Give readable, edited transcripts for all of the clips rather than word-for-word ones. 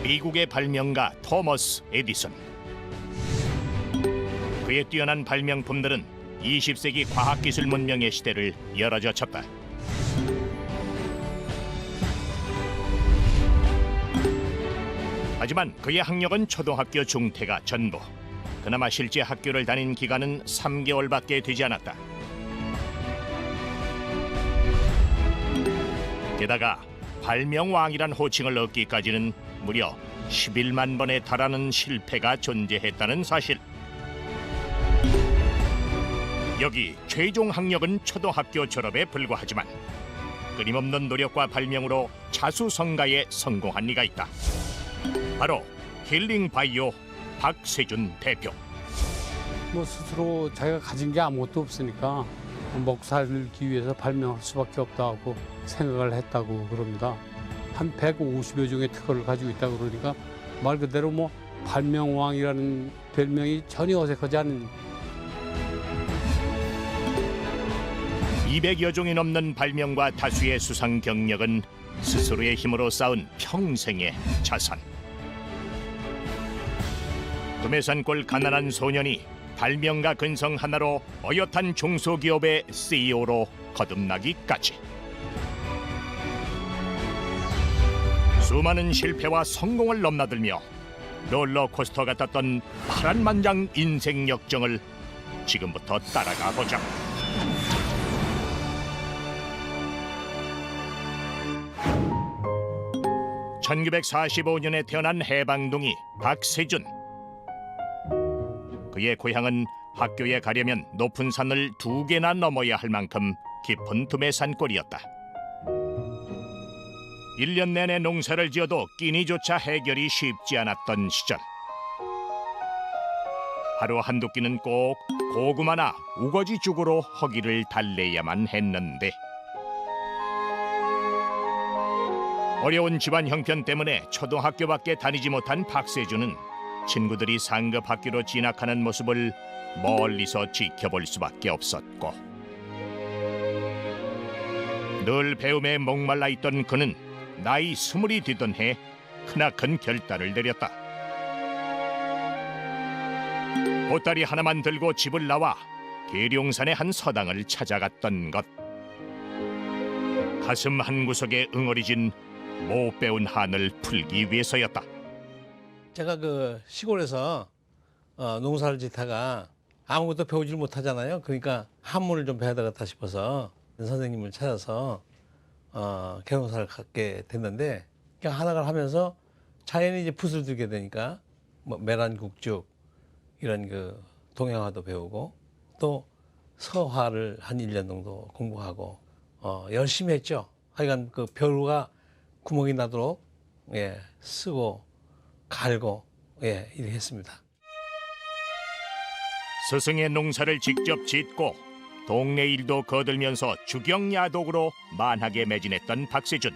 미국의 발명가 토머스 에디슨. 그의 뛰어난 발명품들은 20세기 과학기술 문명의 시대를 열어젖 쳤다. 하지만 그의 학력은 초등학교 중퇴가 전부. 그나마 실제 학교를 다닌 기간은 3개월밖에 되지 않았다. 게다가 발명왕이란 호칭을 얻기까지는 무려 11만 번에 달하는 실패가 존재했다는 사실. 여기 최종 학력은 초등학교 졸업에 불과하지만 끊임없는 노력과 발명으로 자수성가에 성공한 이가 있다. 바로 힐링바이오 박세준 대표. 스스로 자기가 가진 게 아무것도 없으니까 먹고 살기 위해서 발명할 수밖에 없다고 생각을 했다고 그럽니다. 한 150여 종의 특허를 가지고 있다고 그러니까 말 그대로 발명왕이라는 별명이 전혀 어색하지 않은. 200여 종이 넘는 발명과 다수의 수상 경력은 스스로의 힘으로 쌓은 평생의 자산. 금해산골 가난한 소년이 발명가 근성 하나로 어엿한 중소기업의 CEO로 거듭나기까지. 수많은 실패와 성공을 넘나들며 롤러코스터 같았던 파란만장 인생 역정을 지금부터 따라가 보자. (1945년에) 태어난 해방둥이 박세준. 그의 고향은 학교에 가려면 높은 산을 2개나 넘어야 할 만큼 깊은 금해산골이었다. 1년 내내 농사를 지어도 끼니조차 해결이 쉽지 않았던 시절. 하루 한두 끼는 꼭 고구마나 우거지죽으로 허기를 달래야만 했는데, 어려운 집안 형편 때문에 초등학교밖에 다니지 못한 박세준은 친구들이 상급 학교로 진학하는 모습을 멀리서 지켜볼 수밖에 없었고, 늘 배움에 목말라 있던 그는 나이 20이 되던 해 크나큰 결단을 내렸다. 보따리 하나만 들고 집을 나와 계룡산의 한 서당을 찾아갔던 것. 가슴 한구석에 응어리진 못 배운 한을 풀기 위해서였다. 제가 그 시골에서 농사를 짓다가 아무것도 배우질 못하잖아요. 그러니까 한문을 좀 배워야 되겠다 싶어서 선생님을 찾아서 계룡사를 갖게 됐는데, 그냥 하나를 하면서 자연히 이제 붓을 들게 되니까 메란국죽 이런 그 동양화도 배우고 또 서화를 한 1년 정도 공부하고 열심히 했죠. 하여간 그 벼루가 구멍이 나도록 쓰고 갈고 이렇게 했습니다. 스승의 농사를 직접 짓고 동네 일도 거들면서 주경야독으로 만하게 매진했던 박세준.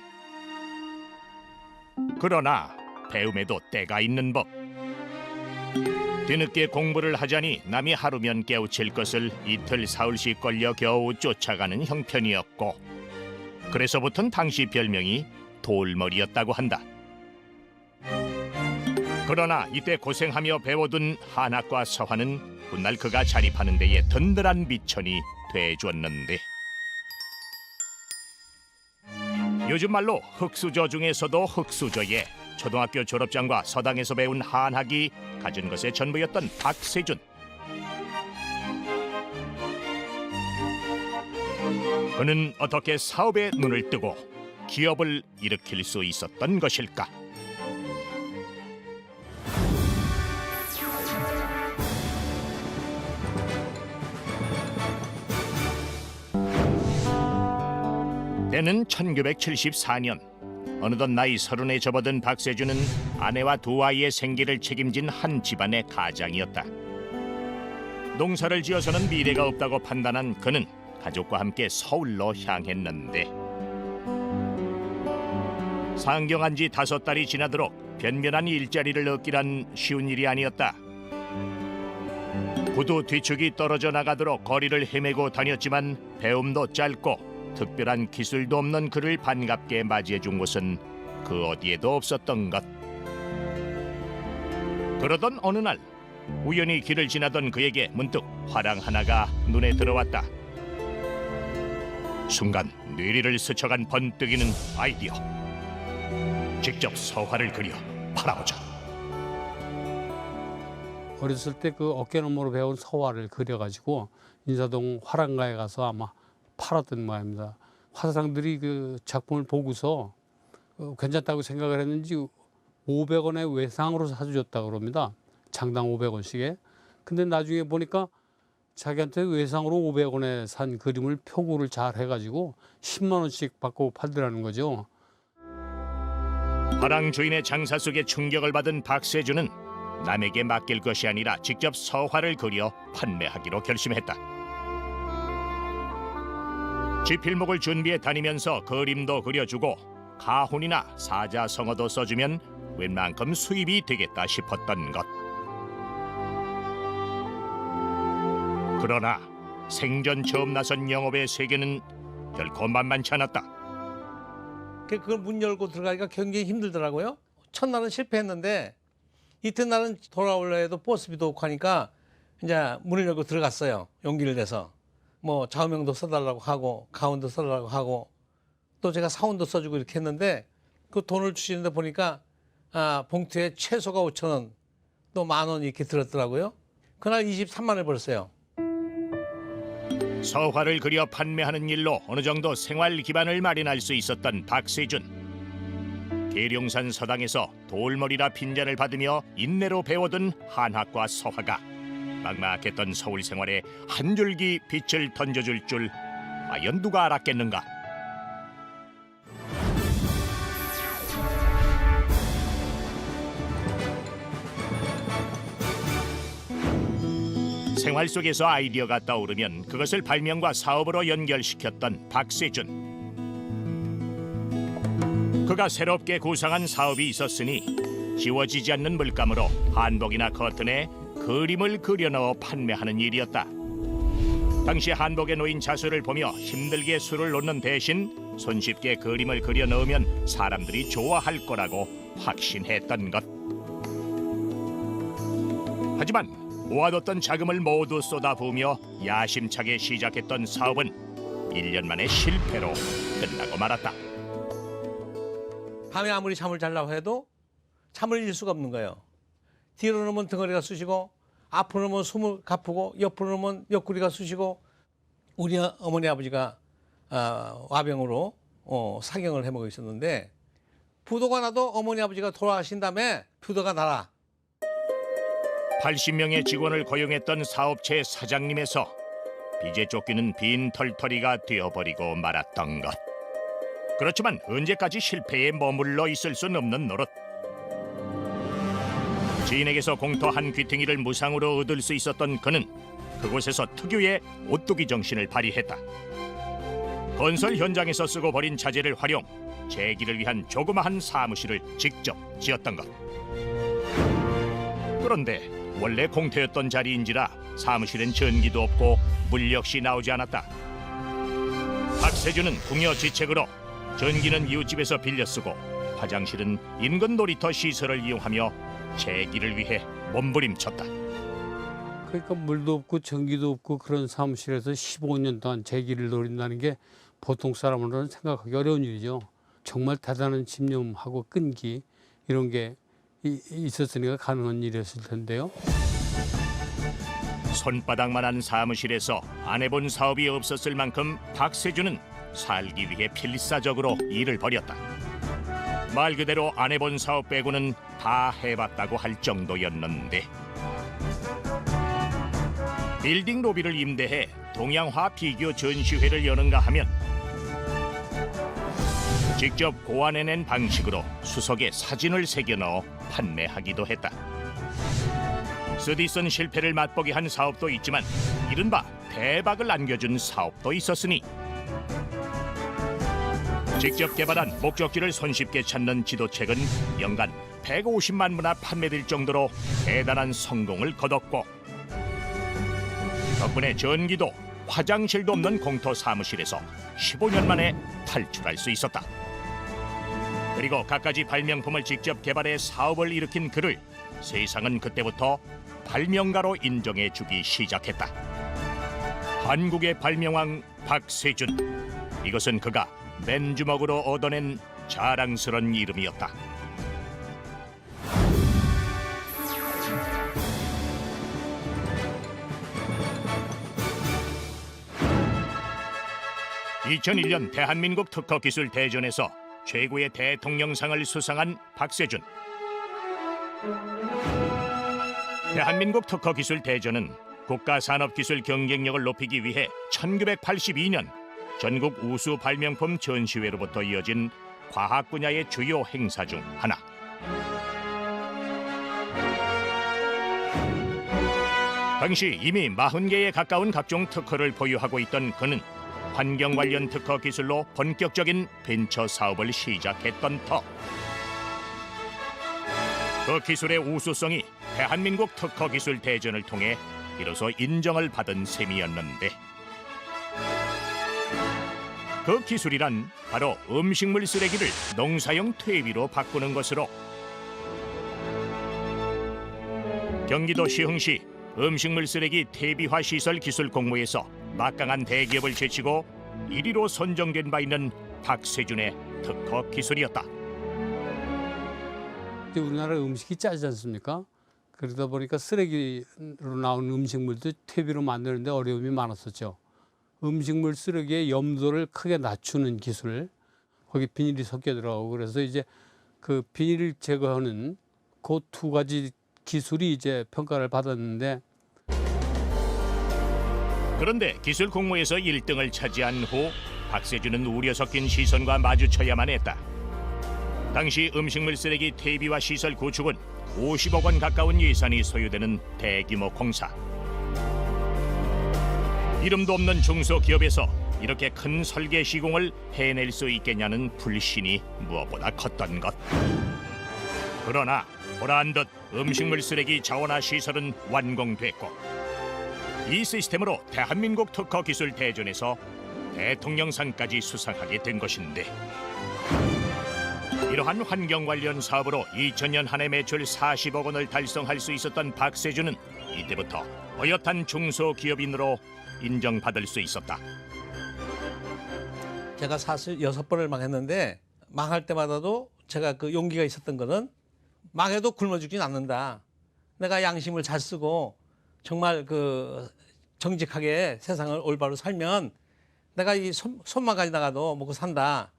그러나 배움에도 때가 있는 법. 뒤늦게 공부를 하자니 남이 하루면 깨우칠 것을 이틀 사흘씩 걸려 겨우 쫓아가는 형편이었고, 그래서 붙은 당시 별명이 돌머리였다고 한다. 그러나 이때 고생하며 배워둔 한학과 서화는 훗날 그가 자립하는 데에 든든한 미천이 돼줬는데, 요즘 말로 흙수저 중에서도 흙수저에 초등학교 졸업장과 서당에서 배운 한학이 가진 것의 전부였던 박세준. 그는 어떻게 사업에 눈을 뜨고 기업을 일으킬 수 있었던 것일까? 때는 1974년. 어느덧 나이 30에 접어든 박세준은 아내와 2아이의 생계를 책임진 한 집안의 가장이었다. 농사를 지어서는 미래가 없다고 판단한 그는 가족과 함께 서울로 향했는데, 상경한 지 5달이 지나도록 변변한 일자리를 얻기란 쉬운 일이 아니었다. 구두 뒤축이 떨어져 나가도록 거리를 헤매고 다녔지만 배움도 짧고 특별한 기술도 없는 그를 반갑게 맞이해준 곳은 그 어디에도 없었던 것. 그러던 어느 날 우연히 길을 지나던 그에게 문득 화랑 하나가 눈에 들어왔다. 순간 뇌리를 스쳐간 번뜩이는 아이디어. 직접 서화를 그려 팔아보자. 어렸을 때 그 어깨너머로 배운 서화를 그려가지고 인사동 화랑가에 가서 아마 팔았던 모양입니다. 화상들이 그 작품을 보고서 괜찮다고 생각을 했는지 500원의 외상으로 사주셨다고 그럽니다. 장당 500원씩에. 근데 나중에 보니까 자기한테 외상으로 500원에 산 그림을 표구를 잘 해가지고 10만 원씩 받고 팔더라는 거죠. 화랑 주인의 장사 속에 충격을 받은 박세주는 남에게 맡길 것이 아니라 직접 서화를 그려 판매하기로 결심했다. 지필목을 준비해 다니면서 그림도 그려주고 가훈이나 사자성어도 써주면 웬만큼 수입이 되겠다 싶었던 것. 그러나 생전 처음 나선 영업의 세계는 결코 만만치 않았다. 그걸 문 열고 들어가기가 굉장히 힘들더라고요. 첫날은 실패했는데 이튿날은 돌아올려 해도 버스비도 없고 하니까 이제 문을 열고 들어갔어요. 용기를 내서. 뭐 좌우명도 써달라고 하고 가운도 써달라고 하고 또 제가 사원도 써주고 이렇게 했는데 그 돈을 주시는데 보니까 봉투에 최소가 5,000원 또 10,000원 이렇게 들었더라고요. 그날 23만 원을 벌었어요. 서화를 그려 판매하는 일로 어느 정도 생활 기반을 마련할 수 있었던 박세준. 계룡산 서당에서 돌머리라 빈잔을 받으며 인내로 배워둔 한학과 서화가 막막했던 서울 생활에 한 줄기 빛을 던져줄 줄 과연 누가 알았겠는가. 생활 속에서 아이디어가 떠오르면 그것을 발명과 사업으로 연결시켰던 박세준. 그가 새롭게 구상한 사업이 있었으니 지워지지 않는 물감으로 한복이나 커튼에 그림을 그려넣어 판매하는 일이었다. 당시 한복에 놓인 자수를 보며 힘들게 수를 놓는 대신 손쉽게 그림을 그려넣으면 사람들이 좋아할 거라고 확신했던 것. 하지만 모아뒀던 자금을 모두 쏟아부으며 야심차게 시작했던 사업은 1년 만에 실패로 끝나고 말았다. 밤에 아무리 잠을 자려고 해도 잠을 잃을 수가 없는 거예요. 뒤로 놓으면 등허리가 쑤시고 앞으로 놓으면 숨을 가쁘고 옆으로 놓으면 옆구리가 쑤시고 우리 어머니 아버지가 와병으로 사경을 해먹고 있었는데 부도가 나도 어머니 아버지가 돌아가신 다음에 부도가 나라. 80명의 직원을 고용했던 사업체 사장님에서 빚에 쫓기는 빈 털터리가 되어버리고 말았던 것. 그렇지만 언제까지 실패에 머물러 있을 순 없는 노릇. 지인에게서 공터 한 귀퉁이를 무상으로 얻을 수 있었던 그는 그곳에서 특유의 오뚜기 정신을 발휘했다. 건설 현장에서 쓰고 버린 자재를 활용, 재기를 위한 조그마한 사무실을 직접 지었던 것. 그런데 원래 공터였던 자리인지라 사무실엔 전기도 없고 물 역시 나오지 않았다. 박세주는 궁여지책으로 전기는 이웃집에서 빌려 쓰고 화장실은 인근 놀이터 시설을 이용하며 재기를 위해 몸부림쳤다. 그러니까 물도 없고 전기도 없고 그런 사무실에서 15년 동안 재기를 노린다는 게 보통 사람으로는 생각하기 어려운 일이죠. 정말 대단한 집념하고 끈기 이런 게 있었으니까 가능한 일이었을 텐데요. 손바닥만한 사무실에서 안 해본 사업이 없었을 만큼 박세주는 살기 위해 필사적으로 일을 벌였다. 말 그대로 안 해본 사업 빼고는 다 해봤다고 할 정도였는데 빌딩 로비를 임대해 동양화 피규어 전시회를 여는가 하면 직접 고안해낸 방식으로 수석에 사진을 새겨넣어 판매하기도 했다. 쓰디쓴 실패를 맛보게 한 사업도 있지만 이른바 대박을 안겨준 사업도 있었으니 직접 개발한 목적지를 손쉽게 찾는 지도책은 연간 150만 부나 판매될 정도로 대단한 성공을 거뒀고 덕분에 전기도 화장실도 없는 공터 사무실에서 15년 만에 탈출할 수 있었다. 그리고 갖가지 발명품을 직접 개발해 사업을 일으킨 그를 세상은 그때부터 발명가로 인정해 주기 시작했다. 한국의 발명왕 박세준. 이것은 그가 맨주먹으로 얻어낸 자랑스런 이름이었다. (2001년) 대한민국 특허기술대전에서 최고의 대통령상을 수상한 박세준. 대한민국 특허기술대전은 국가산업기술 경쟁력을 높이기 위해 1982년 전국 우수 발명품 전시회로부터 이어진 과학 분야의 주요 행사 중 하나. 당시 이미 40개에 가까운 각종 특허를 보유하고 있던 그는 환경 관련 특허 기술로 본격적인 벤처 사업을 시작했던 터. 그 기술의 우수성이 대한민국 특허기술 대전을 통해 비로소 인정을 받은 셈이었는데, 그 기술이란 바로 음식물 쓰레기를 농사용 퇴비로 바꾸는 것으로, 경기도 시흥시 음식물 쓰레기 퇴비화 시설 기술 공모에서 막강한 대기업을 제치고 1위로 선정된 바 있는 박세준의 특허 기술이었다. 우리나라 음식이 짜지 않습니까? 그러다 보니까 쓰레기로 나온 음식물도 퇴비로 만드는데 어려움이 많았었죠. 음식물 쓰레기의 염도를 크게 낮추는 기술, 거기 비닐이 섞여 들어가고, 그래서 이제 그 비닐을 제거하는 그 두 가지 기술이 이제 평가를 받았는데, 그런데 기술 공모에서 1등을 차지한 후 박세준은 우려 섞인 시선과 마주쳐야만 했다. 당시 음식물 쓰레기 퇴비화 시설 구축은 50억 원 가까운 예산이 소요되는 대규모 공사. 이름도 없는 중소기업에서 이렇게 큰 설계 시공을 해낼 수 있겠냐는 불신이 무엇보다 컸던 것. 그러나 보란 듯 음식물 쓰레기 자원화 시설은 완공됐고, 이 시스템으로 대한민국 특허기술 대전에서 대통령상까지 수상하게 된 것인데, 이러한 환경 관련 사업으로 2000년 한 해 매출 40억 원을 달성할 수 있었던 박세준은 이때부터 어엿한 중소기업인으로 인정받을 수 있었다. 제가 사실 6번을 망했는데, 망할 때마다도 제가 그 용기가 있었던 거는 망해도 굶어 죽진 않는다. 내가 양심을 잘 쓰고 정말 그 정직하게 세상을 올바로 살면 내가 이 손만 가지 나가도 먹고 산다.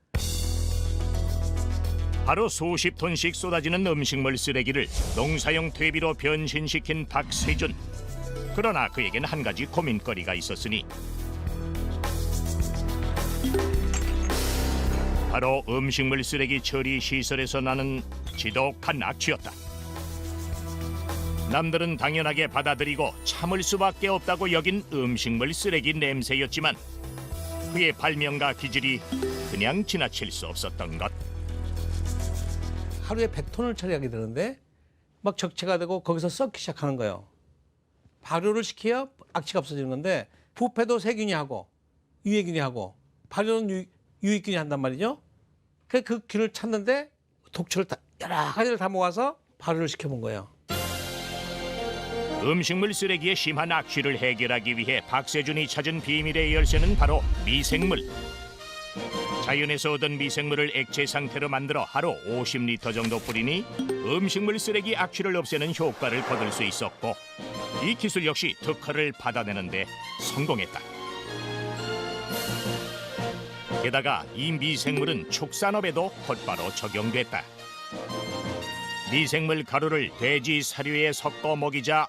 하루 수십 톤씩 쏟아지는 음식물 쓰레기를 농사용 퇴비로 변신시킨 박세준. 그러나 그에겐 한 가지 고민거리가 있었으니, 바로 음식물 쓰레기 처리 시설에서 나는 지독한 악취였다. 남들은 당연하게 받아들이고 참을 수밖에 없다고 여긴 음식물 쓰레기 냄새였지만, 그의 발명가 기질이 그냥 지나칠 수 없었던 것. 하루에 100톤을 처리하게 되는데 막 적체가 되고 거기서 썩기 시작하는 거예요. 발효를 시켜야 악취가 없어지는 건데, 부패도 세균이 하고 유해균이 하고 발효는 유익균이 한단 말이죠. 그 균을 찾는데 독초를 여러 가지를 다 모아서 발효를 시켜본 거예요. 음식물 쓰레기의 심한 악취를 해결하기 위해 박세준이 찾은 비밀의 열쇠는 바로 미생물. 자연에서 얻은 미생물을 액체 상태로 만들어 하루 50리터 정도 뿌리니 음식물 쓰레기 악취를 없애는 효과를 거둘 수 있었고, 이 기술 역시 특허를 받아내는데 성공했다. 게다가 이 미생물은 축산업에도 곧바로 적용됐다. 미생물 가루를 돼지 사료에 섞어 먹이자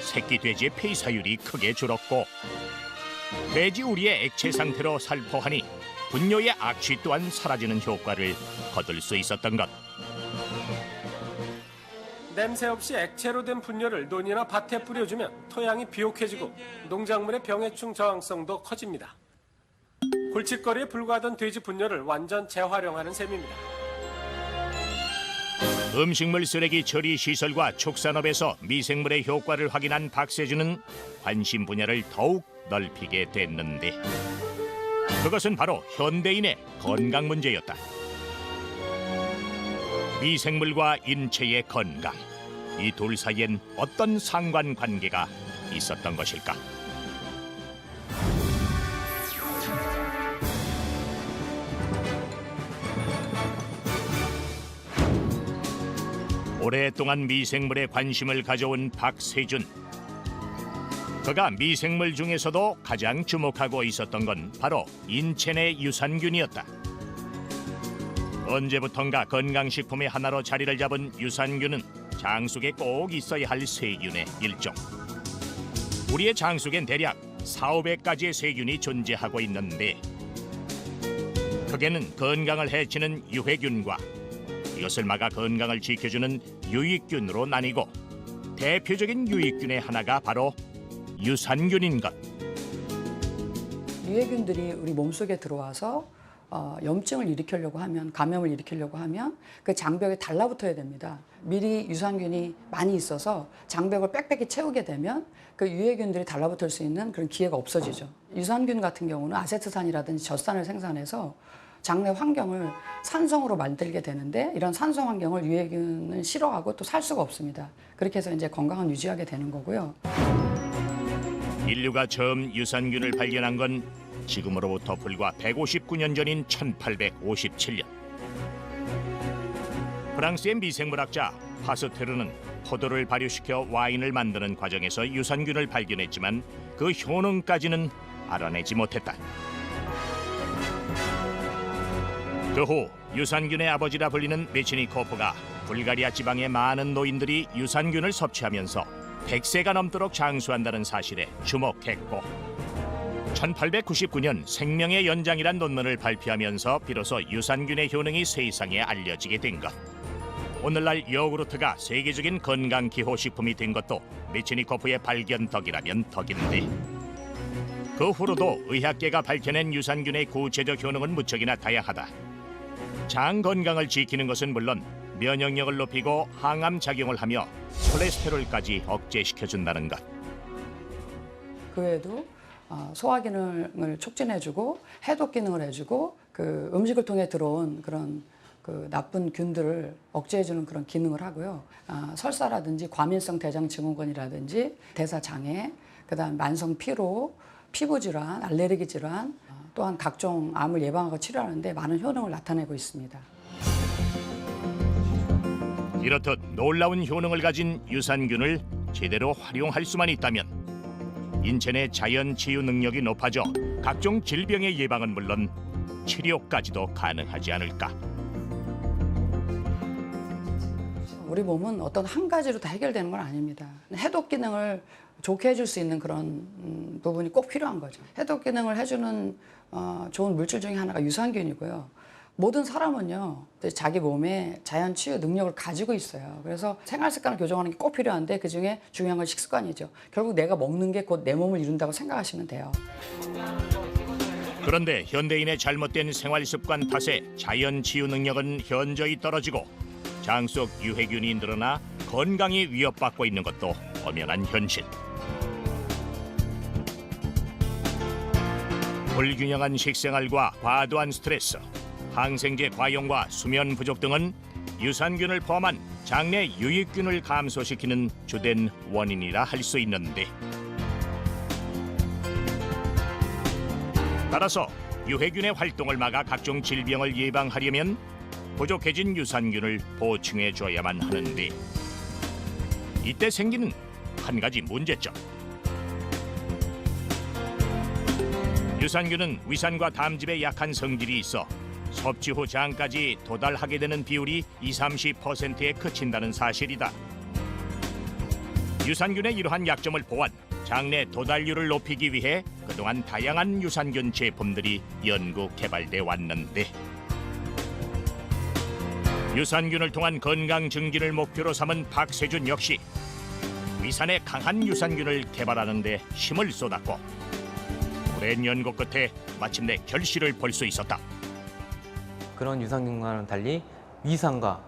새끼 돼지의 폐사율이 크게 줄었고, 돼지 우리의 액체 상태로 살포하니 분뇨의 악취 또한 사라지는 효과를 거둘 수 있었던 것. 냄새 없이 액체로 된 분뇨를 논이나 밭에 뿌려주면 토양이 비옥해지고 농작물의 병해충 저항성도 커집니다. 골칫거리에 불과하던 돼지 분뇨를 완전 재활용하는 셈입니다. 음식물 쓰레기 처리 시설과 축산업에서 미생물의 효과를 확인한 박세준은 관심 분야를 더욱 넓히게 됐는데, 그것은 바로 현대인의 건강 문제였다. 미생물과 인체의 건강, 이 둘 사이엔 어떤 상관관계가 있었던 것일까? 오랫동안 미생물에 관심을 가져온 박세준. 그가 미생물 중에서도 가장 주목하고 있었던 건 바로 인체 내 유산균이었다. 언제부턴가 건강식품의 하나로 자리를 잡은 유산균은 장 속에 꼭 있어야 할 세균의 일종. 우리의 장 속엔 대략 4,500가지의 세균이 존재하고 있는데 크게는 건강을 해치는 유해균과 이것을 막아 건강을 지켜주는 유익균으로 나뉘고 대표적인 유익균의 하나가 바로 유산균인 것. 유해균들이 우리 몸속에 들어와서 염증을 일으키려고 하면, 감염을 일으키려고 하면 그 장벽에 달라붙어야 됩니다. 미리 유산균이 많이 있어서 장벽을 빽빽히 채우게 되면 그 유해균들이 달라붙을 수 있는 그런 기회가 없어지죠. 유산균 같은 경우는 아세트산이라든지 젖산을 생산해서 장내 환경을 산성으로 만들게 되는데 이런 산성 환경을 유해균은 싫어하고 또 살 수가 없습니다. 그렇게 해서 이제 건강을 유지하게 되는 거고요. 인류가 처음 유산균을 발견한 건 지금으로부터 불과 159년 전인 1857년. 프랑스의 미생물학자 파스테르는 포도를 발효시켜 와인을 만드는 과정에서 유산균을 발견했지만 그 효능까지는 알아내지 못했다. 그 후 유산균의 아버지라 불리는 메치니코프가 불가리아 지방의 많은 노인들이 유산균을 섭취하면서 100세가 넘도록 장수한다는 사실에 주목했고 1899년 생명의 연장이란 논문을 발표하면서 비로소 유산균의 효능이 세상에 알려지게 된 것. 오늘날 요구르트가 세계적인 건강 기호식품이 된 것도 메치니코프의 발견 덕이라면 덕인데 그 후로도 의학계가 밝혀낸 유산균의 구체적 효능은 무척이나 다양하다. 장 건강을 지키는 것은 물론 면역력을 높이고 항암 작용을 하며 콜레스테롤까지 억제시켜준다는 것. 그 외에도 소화 기능을 촉진해주고 해독 기능을 해주고 그 음식을 통해 들어온 그런 그 나쁜 균들을 억제해주는 그런 기능을 하고요. 설사라든지 과민성 대장 증후군이라든지 대사 장애, 그다음 만성 피로, 피부 질환, 알레르기 질환, 또한 각종 암을 예방하고 치료하는데 많은 효능을 나타내고 있습니다. 이렇듯 놀라운 효능을 가진 유산균을 제대로 활용할 수만 있다면 인체 내 자연 치유 능력이 높아져 각종 질병의 예방은 물론 치료까지도 가능하지 않을까. 우리 몸은 어떤 한 가지로 다 해결되는 건 아닙니다. 해독 기능을 좋게 해줄 수 있는 그런 부분이 꼭 필요한 거죠. 해독 기능을 해주는 좋은 물질 중에 하나가 유산균이고요. 모든 사람은요, 자기 몸에 자연 치유 능력을 가지고 있어요. 그래서 생활 습관을 교정하는 게 꼭 필요한데 그 중에 중요한 건 식습관이죠. 결국 내가 먹는 게 곧 내 몸을 이룬다고 생각하시면 돼요. 그런데 현대인의 잘못된 생활 습관 탓에 자연 치유 능력은 현저히 떨어지고 장 속 유해균이 늘어나 건강이 위협받고 있는 것도 엄연한 현실. 불균형한 식생활과 과도한 스트레스, 항생제 과용과 수면 부족 등은 유산균을 포함한 장내 유익균을 감소시키는 주된 원인이라 할 수 있는데 따라서 유해균의 활동을 막아 각종 질병을 예방하려면 부족해진 유산균을 보충해 줘야만 하는데 이때 생기는 한 가지 문제점. 유산균은 위산과 담즙에 약한 성질이 있어 섭취 후 장까지 도달하게 되는 비율이 20-30%에 그친다는 사실이다. 유산균의 이러한 약점을 보완, 장내 도달률을 높이기 위해 그동안 다양한 유산균 제품들이 연구 개발돼 왔는데 유산균을 통한 건강 증진을 목표로 삼은 박세준 역시 위산에 강한 유산균을 개발하는 데 힘을 쏟았고 오랜 연구 끝에 마침내 결실을 볼 수 있었다. 그런 유산균과는 달리 위산과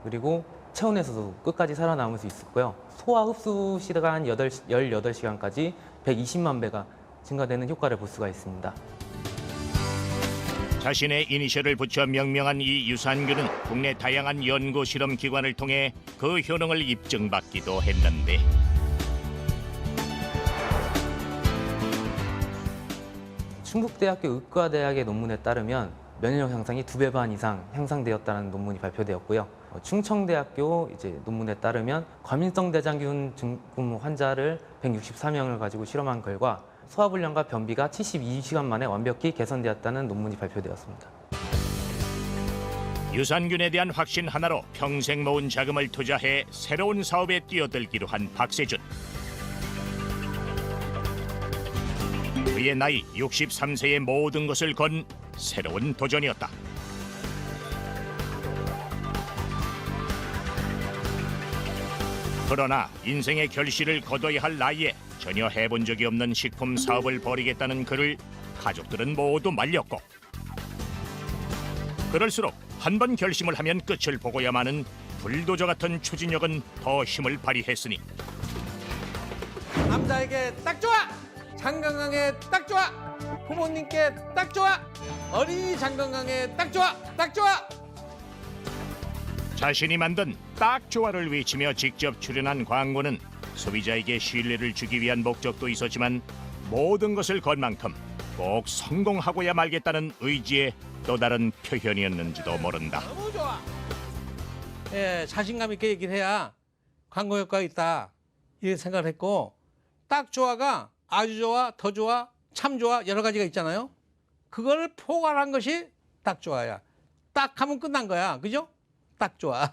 그리고 체온에서도 끝까지 살아남을 수 있었고요. 소화 흡수 시간 18시간까지 120만 배가 증가되는 효과를 볼 수가 있습니다. 자신의 이니셜을 붙여 명명한 이 유산균은 국내 다양한 연구 실험 기관을 통해 그 효능을 입증받기도 했는데 충북대학교 의과대학의 논문에 따르면 면역력 향상이 2배 반 이상 향상되었다는 논문이 발표되었고요. 충청대학교 논문에 따르면 과민성 대장균 증후군 환자를 164명을 가지고 실험한 결과 소화불량과 변비가 72시간 만에 완벽히 개선되었다는 논문이 발표되었습니다. 유산균에 대한 확신 하나로 평생 모은 자금을 투자해 새로운 사업에 뛰어들기로 한 박세준. 그의 나이 63세의 모든 것을 건 새로운 도전이었다. 그러나 인생의 결실을 거둬야 할 나이에 전혀 해본 적이 없는 식품 사업을 벌이겠다는 그를 가족들은 모두 말렸고 그럴수록 한 번 결심을 하면 끝을 보고야마는 불도저 같은 추진력은 더 힘을 발휘했으니 남자에게 딱 좋아! 장 건강에 딱 좋아! 부모님께 딱 좋아! 어린이 장 건강에 딱 좋아! 딱 좋아! 자신이 만든 딱 좋아를 외치며 직접 출연한 광고는 소비자에게 신뢰를 주기 위한 목적도 있었지만 모든 것을 건 만큼 꼭 성공하고야 말겠다는 의지의 또 다른 표현이었는지도 모른다. 너무 좋아! 예, 자신감 있게 얘기를 해야 광고 효과가 있다. 이렇게 생각을 했고 딱 좋아가 아주 좋아, 더 좋아, 참 좋아 여러 가지가 있잖아요. 그걸 포괄한 것이 딱 좋아야. 딱 하면 끝난 거야. 그죠? 딱 좋아.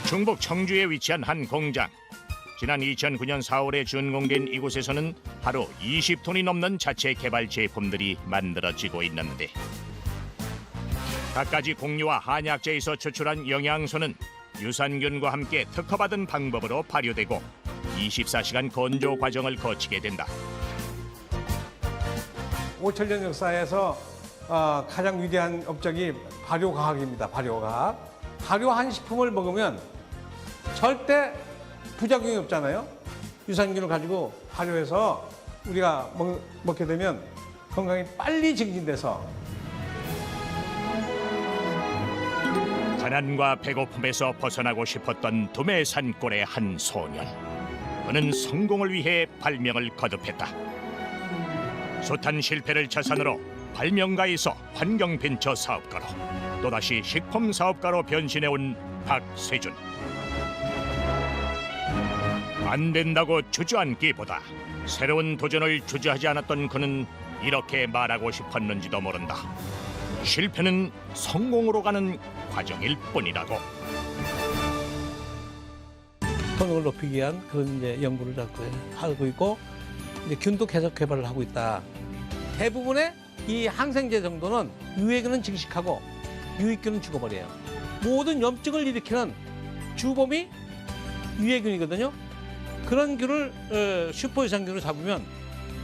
충북 청주에 위치한 한 공장. 지난 2009년 4월에 준공된 이곳에서는 하루 20톤이 넘는 자체 개발 제품들이 만들어지고 있는데 갖가지 곡류와 한약재에서 추출한 영양소는 유산균과 함께 특허받은 방법으로 발효되고 24시간 건조 과정을 거치게 된다. 5,000년 역사에서 가장 위대한 업적이 발효과학입니다. 발효과학. 발효한 식품을 먹으면 절대 부작용이 없잖아요. 유산균을 가지고 발효해서 우리가 먹게 되면 건강이 빨리 증진돼서 가난과 배고픔에서 벗어나고 싶었던 두메 산골의 한 소년. 그는 성공을 위해 발명을 거듭했다. 숱한 실패를 자산으로 발명가에서 환경벤처 사업가로 또다시 식품 사업가로 변신해온 박세준. 안 된다고 주저앉기보다 새로운 도전을 주저하지 않았던 그는 이렇게 말하고 싶었는지도 모른다. 실패는 성공으로 가는 과정일 뿐이라고. 효능을 높이기 위한 그런 연구를 하고 있고 이제 균도 계속 개발을 하고 있다. 대부분의 이 항생제 정도는 유해균은 증식하고 유익균은 죽어버려요. 모든 염증을 일으키는 주범이 유해균이거든요. 그런 균을 슈퍼유산균을 잡으면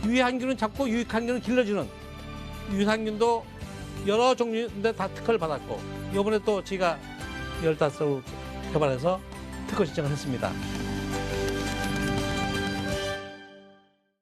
유해한 균은 잡고 유익한 균은 길러주는 유산균도 여러 종류인데 다 특허를 받았고 이번에 또 제가 15을 개발해서 특허 신청을 했습니다.